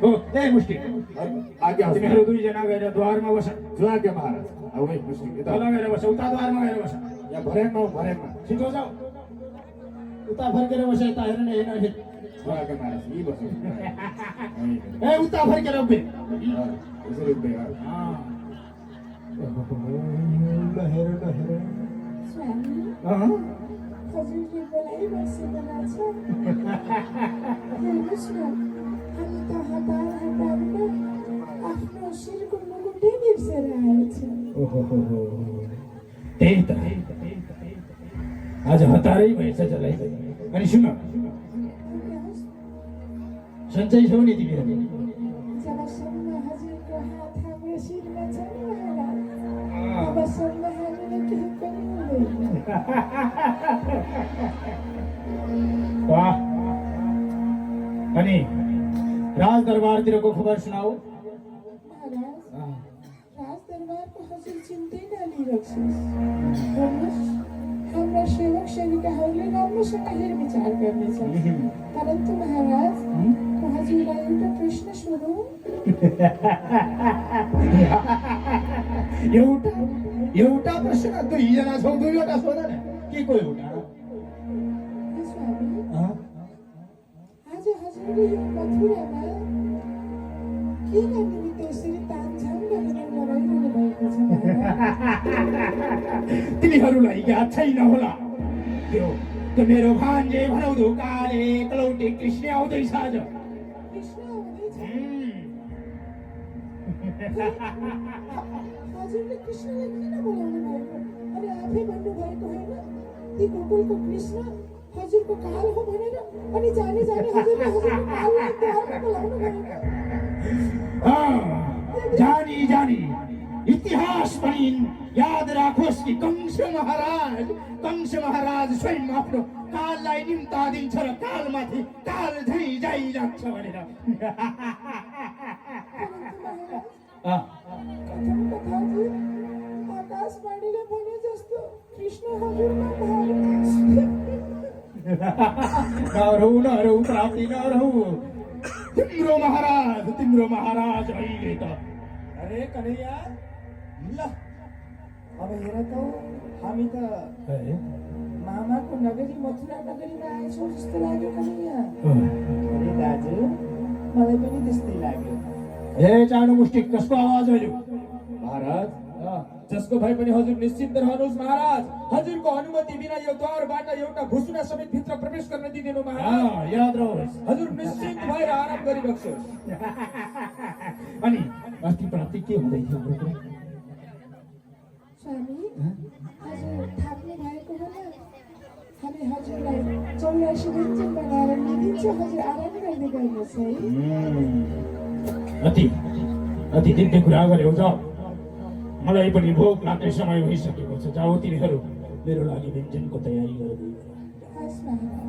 हो ए मुष्टी आज्ञा होस् तिमीहरू दुईजना गएर द्वारमा बस जुआज्ञा महाराज अब है मुस्लिम यता तल गएर बस उता द्वारमा गएर बस यहाँ भर्याङमा भर्याङमा छिटो जाऊ उता फर्केर बस यता हेर न हेर्न हेर जुआज्ञा महाराज यी बस्नु ए उता फर्केर उभिए यसरी उभिए हेर स्वामी हजुरले बोलाइबसेको छ हेर्नुहोस् न हामी त हतार हतारमा आफ्नो शिरको मुकुटै बिर्सेर आएछौँ त्यही त आज हतारै भएछ जसलाई अनि सुन सन्चै छौ नि तिमीहरू जबसम्म हजुरको हात हाम्रो शिरमा छ नि महाराज तबसम्म हामीलाई केही पनि हुँदैन वाह अनि राजदरबारतिरको खबर सुनाऊ महाराज राजदरबारको हजुर चिन्तै नलिइराख्नुहोस् हेर्नुहोस् हाम्रा सेवक सेविकाहरूले राम्रोसँग हेरविचार गर्नेछन् परन्तु महाराज म हजुरलाई एउटा प्रश्न सोधौँ एउटा प्रश्न दुईजना छौ दुईवटा सोध न के को एउटा स्वामी आज हजुरले यो मथुरामा के निमित्त यसरी तामझाम गरेर लगाइरहनु भएको छ महाराज तिमीहरूलाई याद छैन होला त्यो मेरो भान्जे भनौ धोकाले कलौटे कृष्ण आउँदैछ आज कृष्ण आउँदैछ हजुरले कृष्णलाई किन बोलाउनु भएको अनि आफै भन्नुभएको होइन ती गोकुलको कृष्ण हजुरको काल हो भनेर अनि जाने जाने हजुरले हजुरको काललाई द्वारमा बोलाउनु भएको जानी जानी इतिहास पनि याद राखोस् कि कंस महाराज स्वयं आफ्नो काललाई निम्तादिन्छ र कालमाथि काल झै जाइराख्छ भनेर कथम कथाजी आकाशवाणीले भने जस्तो कृष्ण हजुरमा नरौ प्राप्ति नरौ तिम्रो महाराज अहिले त अरे कन्हैया ल अब हेर त हामी त मामाको नगरी मथुरा नगरीमा आएछौँ जस्तो लाग्यो कन्हैया अरे दाजु मलाई पनि त्यस्तै लाग्यो हे चाँडो मुष्टिक कसको आवाज हो महाराज जसको भए पनि हजुर निश्चिन्त रहनुहोस् महाराज हजुरको अनुमति बिना यो द्वारबाट एउटा घुसुना समेत भित्र प्रवेश गर्न दिँदैनौँ महाराज याद रहोस् हजुर निश्चिन्त भएर आराम गरिबक्सोस् अनि अस्ति प्राप्ति के हुँदै थियो स्वामी हजुर थाप्नु भएको होला हामी हजुरलाई 84 व्यञ्जन बनाएर दिन्छौँ हजुर आराम गर्दै गर्नुहोस् है अति दिव्य कुरा गर्यौ जाऊ मलाई पनि भोक लाग्ने समय भइसकेको छ जाऊ तिमीहरू मेरो लागि व्यञ्जनको तयारी गर्दै हस् महाराज